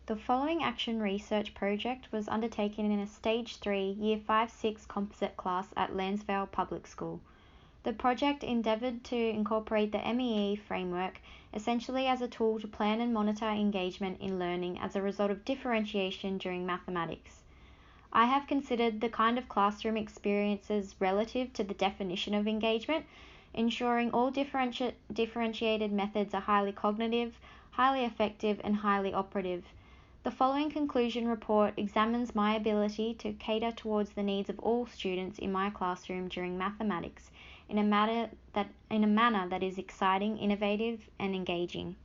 The following action research project was undertaken in a Stage 3 Year 5-6 composite class at Lansvale Public School. The project endeavoured to incorporate the MEE framework essentially as a tool to plan and monitor engagement in learning as a result of differentiation during mathematics. I have considered the kind of classroom experiences relative to the definition of engagement, ensuring all differentiated methods are highly cognitive, highly effective, and highly operative. The following conclusion report examines my ability to cater towards the needs of all students in my classroom during mathematics in a manner that is exciting, innovative, and engaging.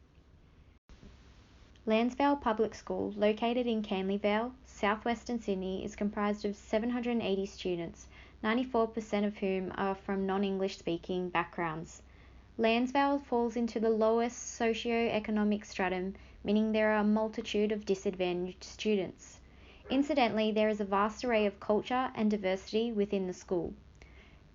Lansvale Public School, located in Canleyvale, southwestern Sydney, is comprised of 780 students, 94% of whom are from non-English speaking backgrounds. Lansvale falls into the lowest socio-economic stratum, meaning there are a multitude of disadvantaged students. Incidentally, there is a vast array of culture and diversity within the school.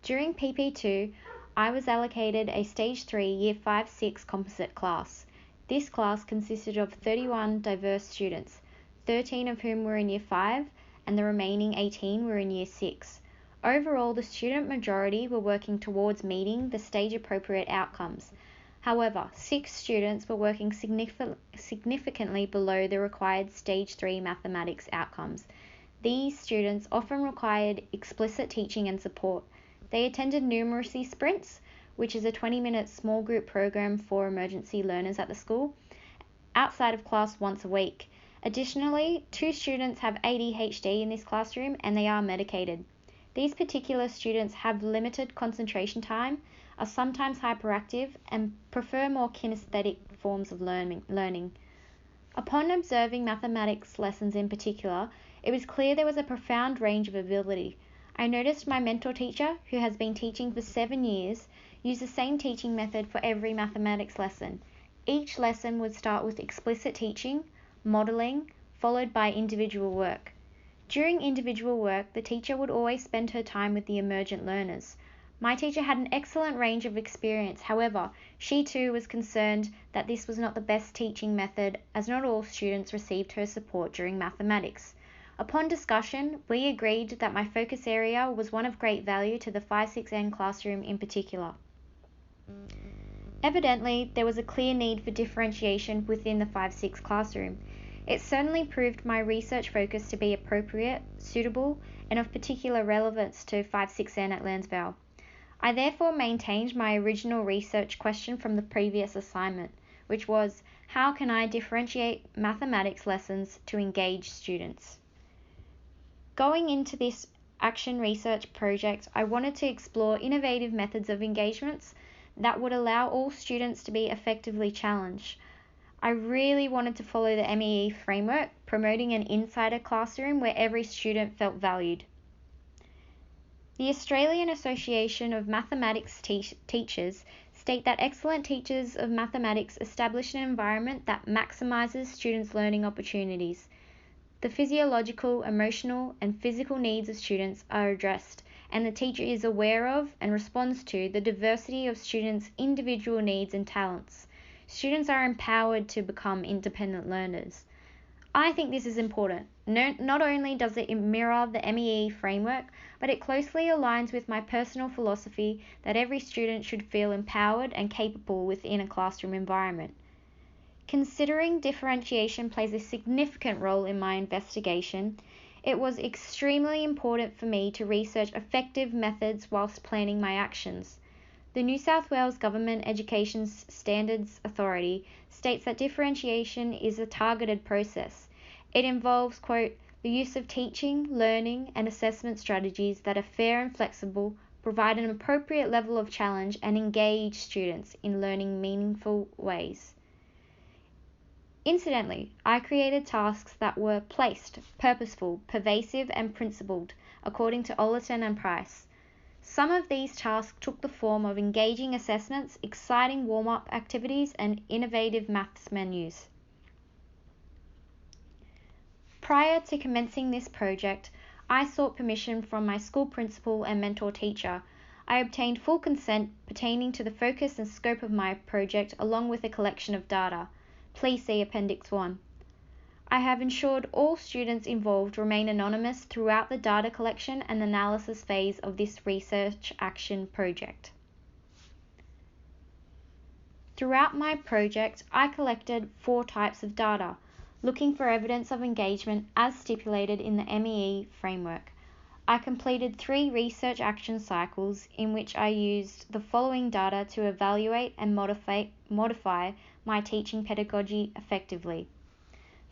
During PP2, I was allocated a Stage 3 Year 5-6 composite class. This class consisted of 31 diverse students, 13 of whom were in Year 5 and the remaining 18 were in Year 6. Overall, the student majority were working towards meeting the stage-appropriate outcomes. However, 6 students were working significantly below the required Stage 3 mathematics outcomes. These students often required explicit teaching and support. They attended numeracy sprints, which is a 20-minute small group program for emergency learners at the school, outside of class once a week. Additionally, 2 students have ADHD in this classroom and they are medicated. These particular students have limited concentration time, are sometimes hyperactive, and prefer more kinesthetic forms of learning. Upon observing mathematics lessons in particular, it was clear there was a profound range of ability. I noticed my mentor teacher, who has been teaching for 7 years, use the same teaching method for every mathematics lesson. Each lesson would start with explicit teaching, modelling, followed by individual work. During individual work, the teacher would always spend her time with the emergent learners. My teacher had an excellent range of experience, however, she too was concerned that this was not the best teaching method as not all students received her support during mathematics. Upon discussion, we agreed that my focus area was one of great value to the 5-6N classroom in particular. Evidently, there was a clear need for differentiation within the 5-6 classroom. It certainly proved my research focus to be appropriate, suitable, and of particular relevance to 5-6N at Lansvale. I therefore maintained my original research question from the previous assignment, which was, how can I differentiate mathematics lessons to engage students? Going into this action research project, I wanted to explore innovative methods of engagements that would allow all students to be effectively challenged. I really wanted to follow the MEE framework, promoting an insider classroom where every student felt valued. The Australian Association of Mathematics Teachers state that excellent teachers of mathematics establish an environment that maximises students' learning opportunities. The physiological, emotional, and physical needs of students are addressed, and the teacher is aware of and responds to the diversity of students' individual needs and talents. Students are empowered to become independent learners. I think this is important. Not only does it mirror the MEE framework, but it closely aligns with my personal philosophy that every student should feel empowered and capable within a classroom environment. Considering differentiation plays a significant role in my investigation, it was extremely important for me to research effective methods whilst planning my actions. The New South Wales Government Education Standards Authority states that differentiation is a targeted process. It involves, quote, the use of teaching, learning, and assessment strategies that are fair and flexible, provide an appropriate level of challenge, and engage students in learning meaningful ways. Incidentally, I created tasks that were placed, purposeful, pervasive, and principled, according to Ollerton and Price. Some of these tasks took the form of engaging assessments, exciting warm-up activities, and innovative maths menus. Prior to commencing this project, I sought permission from my school principal and mentor teacher. I obtained full consent pertaining to the focus and scope of my project along with a collection of data. Please see Appendix 1. I have ensured all students involved remain anonymous throughout the data collection and analysis phase of this research action project. Throughout my project, I collected 4 types of data, looking for evidence of engagement as stipulated in the MEE framework. I completed 3 research action cycles in which I used the following data to evaluate and modify my teaching pedagogy effectively.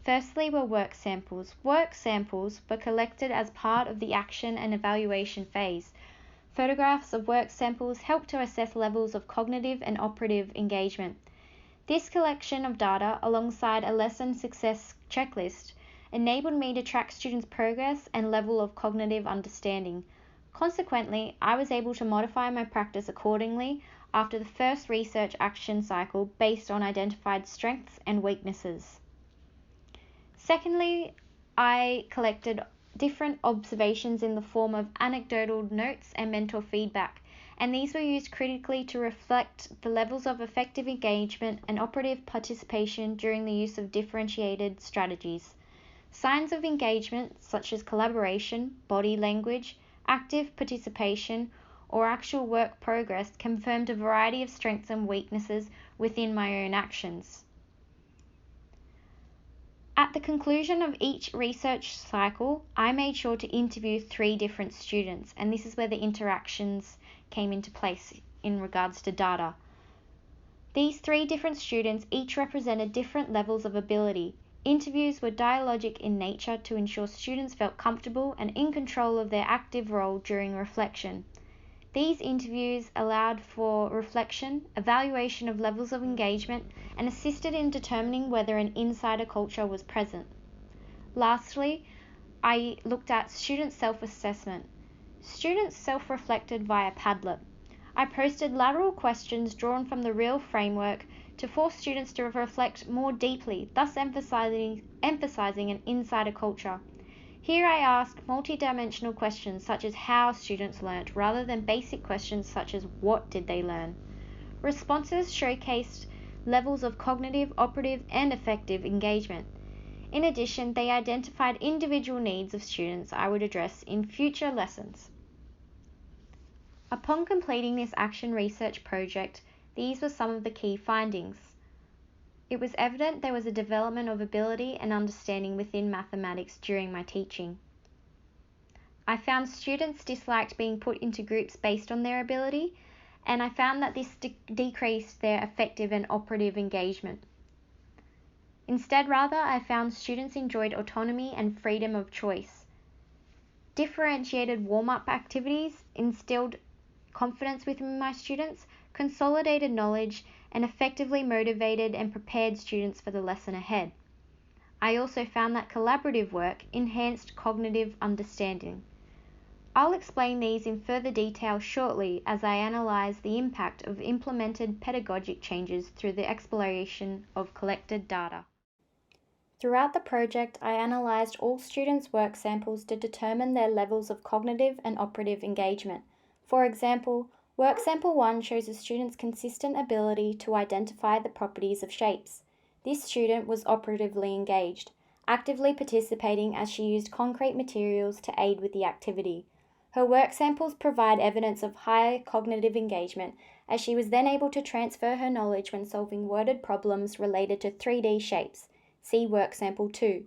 Firstly were work samples. Work samples were collected as part of the action and evaluation phase. Photographs of work samples help to assess levels of cognitive and operative engagement. This collection of data, alongside a lesson success checklist, enabled me to track students' progress and level of cognitive understanding. Consequently, I was able to modify my practice accordingly after the first research action cycle based on identified strengths and weaknesses. Secondly, I collected different observations in the form of anecdotal notes and mentor feedback, and these were used critically to reflect the levels of effective engagement and operative participation during the use of differentiated strategies. Signs of engagement, such as collaboration, body language, active participation, or actual work progress, confirmed a variety of strengths and weaknesses within my own actions. At the conclusion of each research cycle, I made sure to interview 3 different students, and this is where the interactions came into place in regards to data. These 3 different students each represented different levels of ability. Interviews were dialogic in nature to ensure students felt comfortable and in control of their active role during reflection. These interviews allowed for reflection, evaluation of levels of engagement, and assisted in determining whether an insider culture was present. Lastly, I looked at student self-assessment. Students self-reflected via Padlet. I posted lateral questions drawn from the real framework to force students to reflect more deeply, thus emphasizing an insider culture. Here I asked multidimensional questions such as how students learnt, rather than basic questions such as what did they learn. Responses showcased levels of cognitive, operative, and effective engagement. In addition, they identified individual needs of students I would address in future lessons. Upon completing this action research project, these were some of the key findings. It was evident there was a development of ability and understanding within mathematics during my teaching. I found students disliked being put into groups based on their ability, and I found that this decreased their effective and operative engagement. Instead, I found students enjoyed autonomy and freedom of choice. Differentiated warm-up activities instilled confidence within my students, consolidated knowledge, and effectively motivated and prepared students for the lesson ahead. I also found that collaborative work enhanced cognitive understanding. I'll explain these in further detail shortly as I analyse the impact of implemented pedagogic changes through the exploration of collected data. Throughout the project, I analysed all students' work samples to determine their levels of cognitive and operative engagement. For example, work sample 1 shows a student's consistent ability to identify the properties of shapes. This student was operatively engaged, actively participating as she used concrete materials to aid with the activity. Her work samples provide evidence of high cognitive engagement, as she was then able to transfer her knowledge when solving worded problems related to 3D shapes. See work sample 2.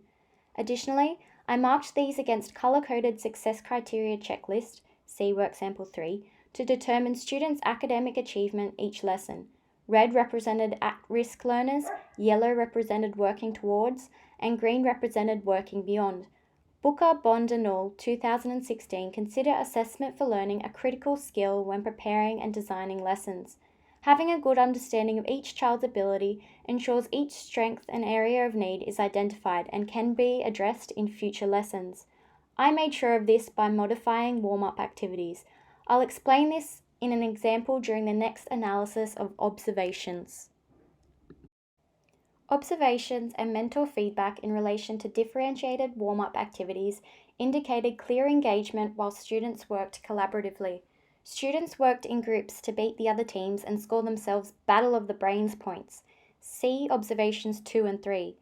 Additionally, I marked these against color-coded success criteria checklist, see work sample 3, to determine students' academic achievement each lesson. Red represented at-risk learners, yellow represented working towards, and green represented working beyond. Booker, Bond and all, 2016, consider assessment for learning a critical skill when preparing and designing lessons. Having a good understanding of each child's ability ensures each strength and area of need is identified and can be addressed in future lessons. I made sure of this by modifying warm-up activities. I'll explain this in an example during the next analysis of observations. Observations and mentor feedback in relation to differentiated warm-up activities indicated clear engagement while students worked collaboratively. Students worked in groups to beat the other teams and score themselves Battle of the Brains points. See observations 2 and 3.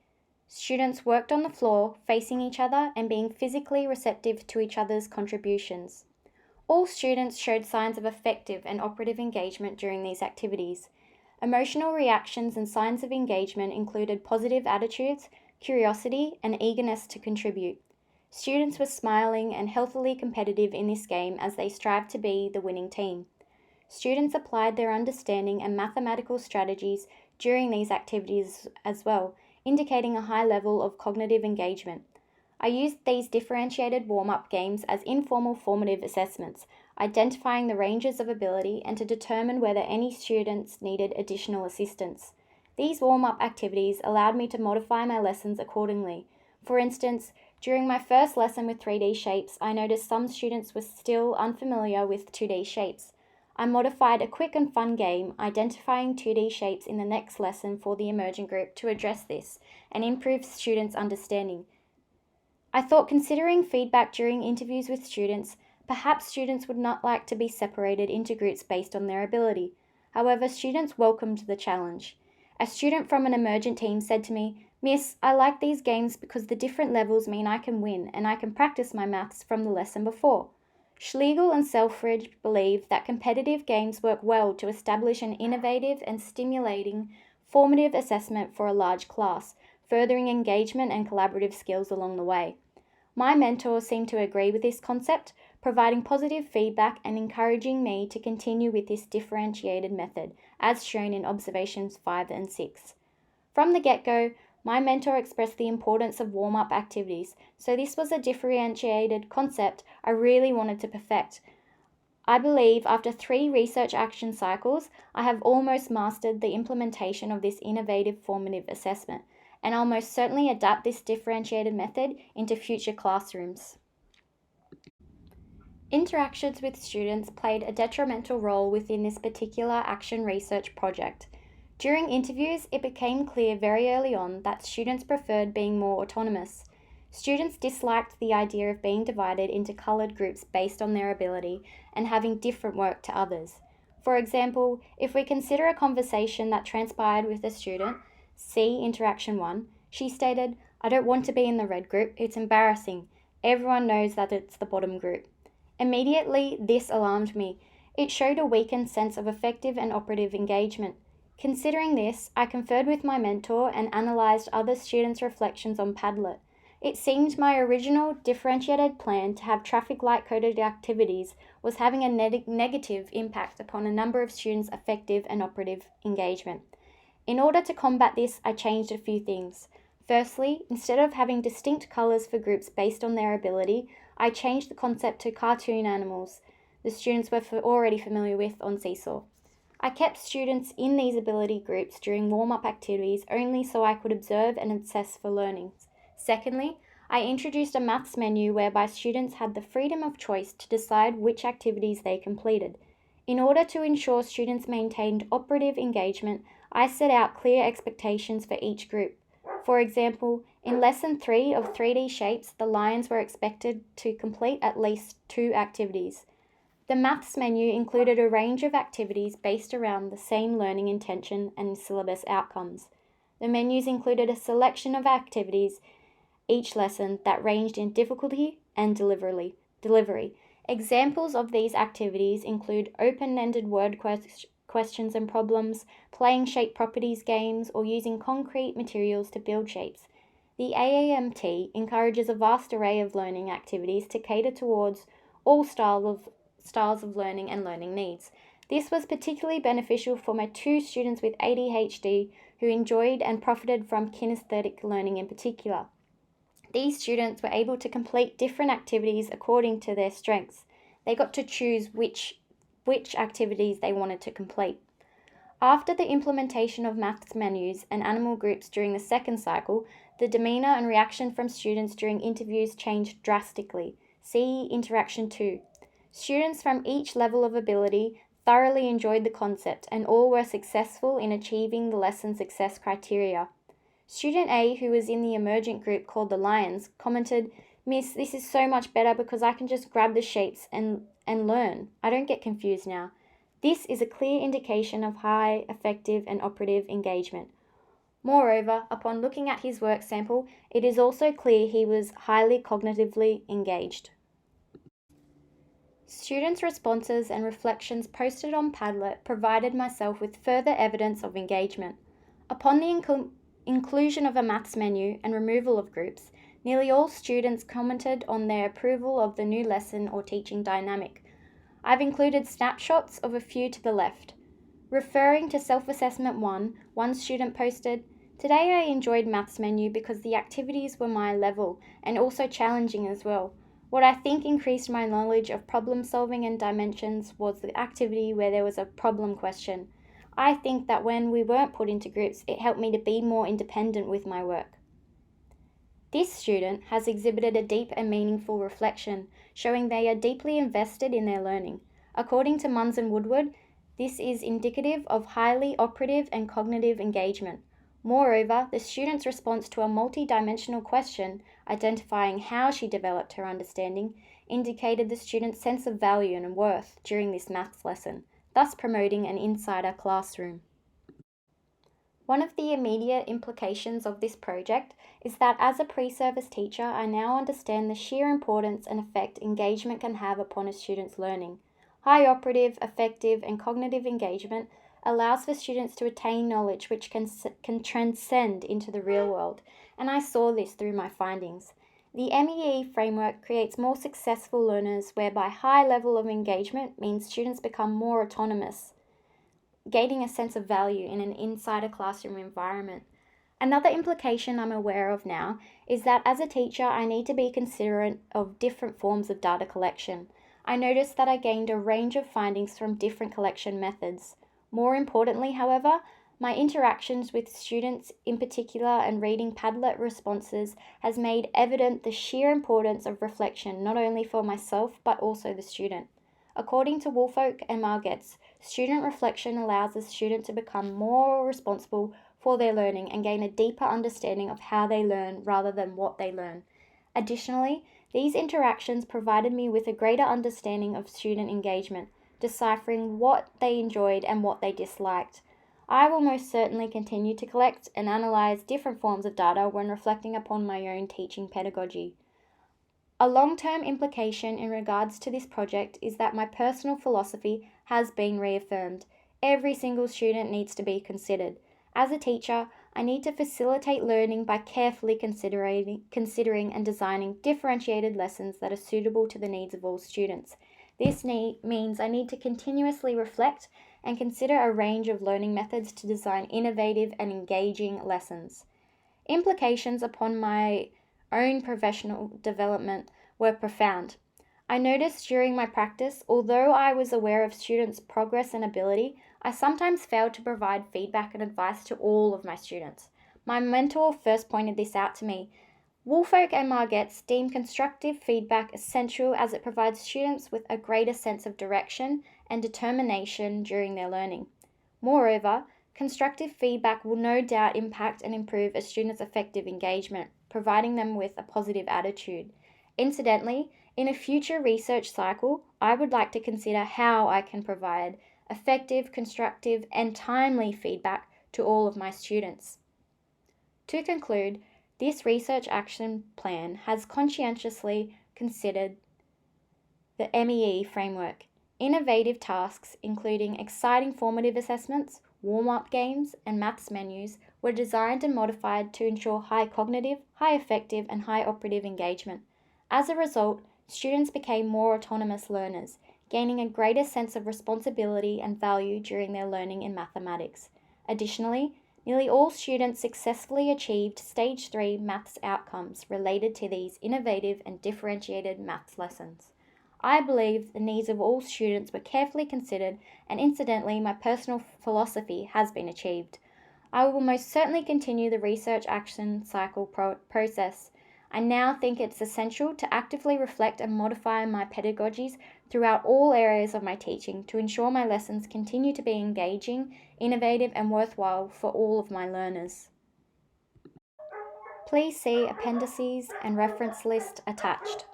Students worked on the floor, facing each other and being physically receptive to each other's contributions. All students showed signs of effective and operative engagement during these activities. Emotional reactions and signs of engagement included positive attitudes, curiosity, and eagerness to contribute. Students were smiling and healthily competitive in this game as they strived to be the winning team. Students applied their understanding and mathematical strategies during these activities as well, indicating a high level of cognitive engagement. I used these differentiated warm-up games as informal formative assessments, identifying the ranges of ability and to determine whether any students needed additional assistance. These warm-up activities allowed me to modify my lessons accordingly. For instance, during my first lesson with 3D shapes, I noticed some students were still unfamiliar with 2D shapes. I modified a quick and fun game, identifying 2D shapes in the next lesson for the emergent group to address this and improve students' understanding. I thought, considering feedback during interviews with students, perhaps students would not like to be separated into groups based on their ability. However, students welcomed the challenge. A student from an emergent team said to me, "Miss, I like these games because the different levels mean I can win and I can practice my maths from the lesson before." Schlegel and Selfridge believe that competitive games work well to establish an innovative and stimulating formative assessment for a large class, furthering engagement and collaborative skills along the way. My mentor seemed to agree with this concept, providing positive feedback and encouraging me to continue with this differentiated method, as shown in observations 5 and 6. From the get-go, my mentor expressed the importance of warm-up activities, so this was a differentiated concept I really wanted to perfect. I believe after 3 research action cycles, I have almost mastered the implementation of this innovative formative assessment, and I'll most certainly adapt this differentiated method into future classrooms. Interactions with students played a detrimental role within this particular action research project. During interviews, it became clear very early on that students preferred being more autonomous. Students disliked the idea of being divided into coloured groups based on their ability and having different work to others. For example, if we consider a conversation that transpired with a student, see Interaction 1, she stated, "I don't want to be in the red group, it's embarrassing. Everyone knows that it's the bottom group." Immediately, this alarmed me. It showed a weakened sense of effective and operative engagement. Considering this, I conferred with my mentor and analysed other students' reflections on Padlet. It seemed my original differentiated plan to have traffic light coded activities was having a negative impact upon a number of students' effective and operative engagement. In order to combat this, I changed a few things. Firstly, instead of having distinct colours for groups based on their ability, I changed the concept to cartoon animals the students were already familiar with on Seesaw. I kept students in these ability groups during warm-up activities only so I could observe and assess for learning. Secondly, I introduced a maths menu whereby students had the freedom of choice to decide which activities they completed. In order to ensure students maintained operative engagement, I set out clear expectations for each group. For example, in Lesson 3 of 3D Shapes, the lions were expected to complete at least 2 activities. The maths menu included a range of activities based around the same learning intention and syllabus outcomes. The menus included a selection of activities each lesson that ranged in difficulty and delivery. Examples of these activities include open-ended word questions and problems, playing shape properties games, or using concrete materials to build shapes. The AAMT encourages a vast array of learning activities to cater towards all styles of learning and learning needs. This was particularly beneficial for my 2 students with ADHD who enjoyed and profited from kinesthetic learning in particular. These students were able to complete different activities according to their strengths. They got to choose which activities they wanted to complete. After the implementation of maths menus and animal groups during the second cycle, the demeanour and reaction from students during interviews changed drastically. See Interaction 2. Students from each level of ability thoroughly enjoyed the concept and all were successful in achieving the lesson success criteria. Student A, who was in the emergent group called the Lions, commented, "Miss, this is so much better because I can just grab the shapes and learn. I don't get confused now." This is a clear indication of high, effective and operative engagement. Moreover, upon looking at his work sample, it is also clear he was highly cognitively engaged. Students' responses and reflections posted on Padlet provided myself with further evidence of engagement. Upon the inclusion of a maths menu and removal of groups, nearly all students commented on their approval of the new lesson or teaching dynamic. I've included snapshots of a few to the left. Referring to self-assessment 1, one student posted, "Today I enjoyed maths menu because the activities were my level and also challenging as well. What I think increased my knowledge of problem solving and dimensions was the activity where there was a problem question. I think that when we weren't put into groups, it helped me to be more independent with my work." This student has exhibited a deep and meaningful reflection, showing they are deeply invested in their learning. According to Munns and Woodward, this is indicative of highly operative and cognitive engagement. Moreover, the student's response to a multi-dimensional question, identifying how she developed her understanding, indicated the student's sense of value and worth during this maths lesson, thus promoting an insider classroom. One of the immediate implications of this project is that as a pre-service teacher, I now understand the sheer importance and effect engagement can have upon a student's learning. High operative, effective, and cognitive engagement allows for students to attain knowledge which can transcend into the real world, and I saw this through my findings. The MEE framework creates more successful learners whereby high level of engagement means students become more autonomous, gaining a sense of value in an insider classroom environment. Another implication I'm aware of now is that as a teacher, I need to be considerate of different forms of data collection. I noticed that I gained a range of findings from different collection methods. More importantly, however, my interactions with students in particular and reading Padlet responses has made evident the sheer importance of reflection not only for myself but also the student. According to Woolfolk and Margetts, student reflection allows the student to become more responsible for their learning and gain a deeper understanding of how they learn rather than what they learn. Additionally, these interactions provided me with a greater understanding of student engagement, deciphering what they enjoyed and what they disliked. I will most certainly continue to collect and analyze different forms of data when reflecting upon my own teaching pedagogy. A long-term implication in regards to this project is that my personal philosophy has been reaffirmed. Every single student needs to be considered. As a teacher, I need to facilitate learning by carefully considering and designing differentiated lessons that are suitable to the needs of all students. This means I need to continuously reflect and consider a range of learning methods to design innovative and engaging lessons. Implications upon my own professional development were profound. I noticed during my practice, although I was aware of students' progress and ability, I sometimes failed to provide feedback and advice to all of my students. My mentor first pointed this out to me. Woolfolk and Margetts deem constructive feedback essential as it provides students with a greater sense of direction and determination during their learning. Moreover, constructive feedback will no doubt impact and improve a student's effective engagement, providing them with a positive attitude. Incidentally, in a future research cycle, I would like to consider how I can provide effective, constructive, and timely feedback to all of my students. To conclude, this research action plan has conscientiously considered the MEE framework. Innovative tasks, including exciting formative assessments, warm-up games, and maths menus, were designed and modified to ensure high cognitive, high effective, and high operative engagement. As a result, students became more autonomous learners, gaining a greater sense of responsibility and value during their learning in mathematics. Additionally, nearly all students successfully achieved Stage 3 maths outcomes related to these innovative and differentiated maths lessons. I believe the needs of all students were carefully considered, and incidentally, my personal philosophy has been achieved. I will most certainly continue the research action cycle process. I now think it's essential to actively reflect and modify my pedagogies throughout all areas of my teaching to ensure my lessons continue to be engaging, innovative, and worthwhile for all of my learners. Please see appendices and reference list attached.